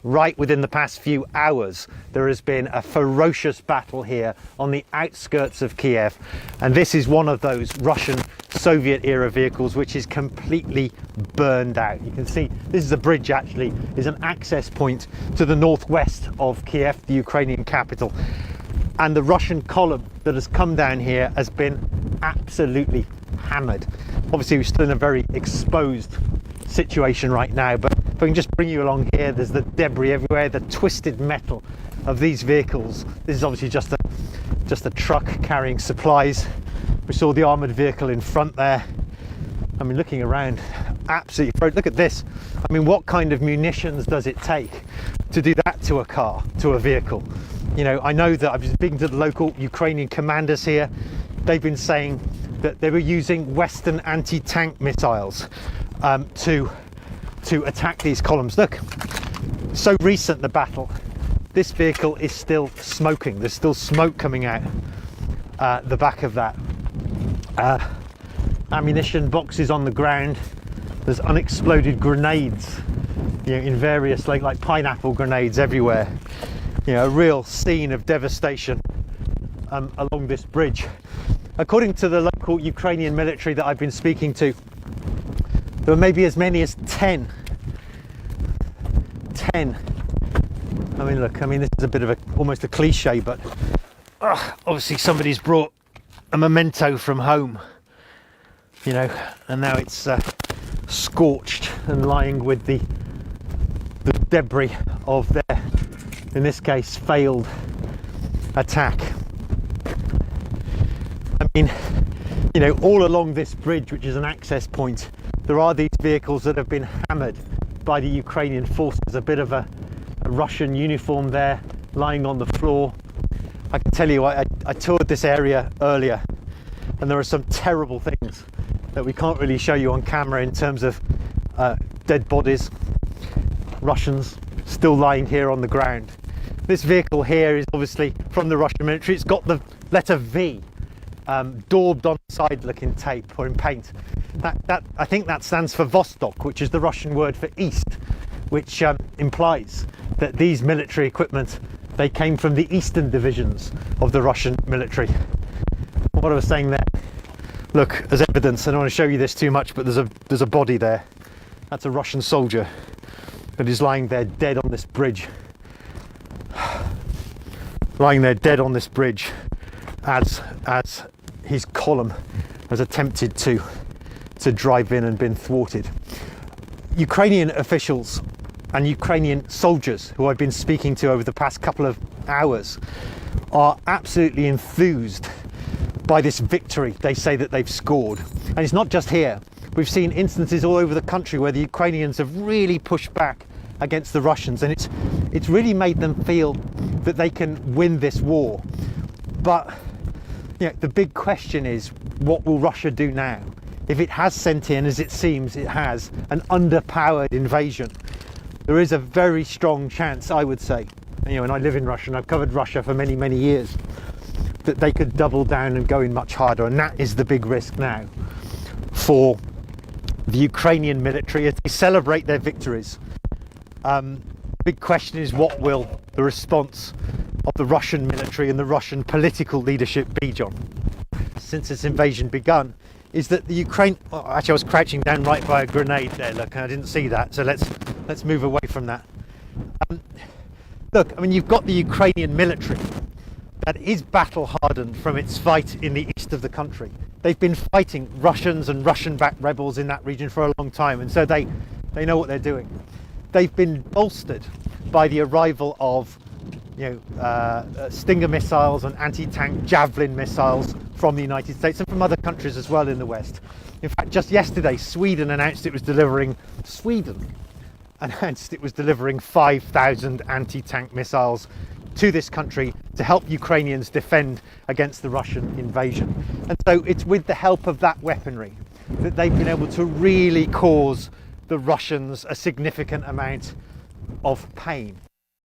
right within the past few hours, there has been a ferocious battle here on the outskirts of Kiev. And this is one of those Russian Soviet era vehicles which is completely burned out. You can see this is a bridge, actually, is an access point to the northwest of Kiev, the Ukrainian capital. And the Russian column that has come down here has been absolutely hammered. Obviously, we're still in a very exposed situation right now, but if I can just bring you along here, there's the debris everywhere, the twisted metal of these vehicles. This is obviously just a truck carrying supplies. We saw the armoured vehicle in front there. I mean, looking around, absolutely, look at this. I mean, what kind of munitions does it take to do that to a car, to a vehicle? You know, I know that I've been speaking to the local Ukrainian commanders here. They've been saying that they were using Western anti-tank missiles to attack these columns. Look, so recent the battle, this vehicle is still smoking. There's still smoke coming out the back of that. Ammunition boxes on the ground. There's unexploded grenades, you know, in various like pineapple grenades everywhere. You know, a real scene of devastation along this bridge. According to the local Ukrainian military that I've been speaking to, there were maybe as many as 10. I mean, look, I mean, this is a bit of almost a cliche, but obviously somebody's brought a memento from home, you know, and now it's scorched and lying with the debris of their, in this case, failed attack. I mean, you know, all along this bridge, which is an access point, there are these vehicles that have been hammered by the Ukrainian forces. A bit of a Russian uniform there lying on the floor. I can tell you, I toured this area earlier, and there are some terrible things that we can't really show you on camera in terms of dead bodies, Russians still lying here on the ground. This vehicle here is obviously from the Russian military. It's got the letter V daubed on the side, looking tape or in paint. That I think that stands for Vostok, which is the Russian word for east, which implies that these military equipment, they came from the eastern divisions of the Russian military. What I was saying there, look, as evidence, I don't want to show you this too much, but there's a body there. That's a Russian soldier that is lying there dead on this bridge. Lying there dead on this bridge as his column has attempted to drive in and been thwarted. Ukrainian officials and Ukrainian soldiers who I've been speaking to over the past couple of hours are absolutely enthused by this victory they say that they've scored. And it's not just here. We've seen instances all over the country where the Ukrainians have really pushed back against the Russians, and it's really made them feel that they can win this war. But you know, the big question is, what will Russia do now? If it has sent in, as it seems it has, an underpowered invasion, there is a very strong chance, I would say, you know, and I live in Russia and I've covered Russia for many, many years, that they could double down and go in much harder. And that is the big risk now for the Ukrainian military as they celebrate their victories. Big question is, what will the response of the Russian military and the Russian political leadership be, John? Since this invasion begun, is that the Ukraine... Oh, actually, I was crouching down right by a grenade there, look, I didn't see that, so let's move away from that. Look, I mean, you've got the Ukrainian military that is battle hardened from its fight in the east of the country. They've been fighting Russians and Russian-backed rebels in that region for a long time, and so they know what they're doing. They've been bolstered by the arrival of, you know, Stinger missiles and anti-tank Javelin missiles from the United States and from other countries as well in the West. In fact, just yesterday, Sweden announced it was delivering 5,000 anti-tank missiles to this country to help Ukrainians defend against the Russian invasion. And so it's with the help of that weaponry that they've been able to really cause the Russians a significant amount of pain.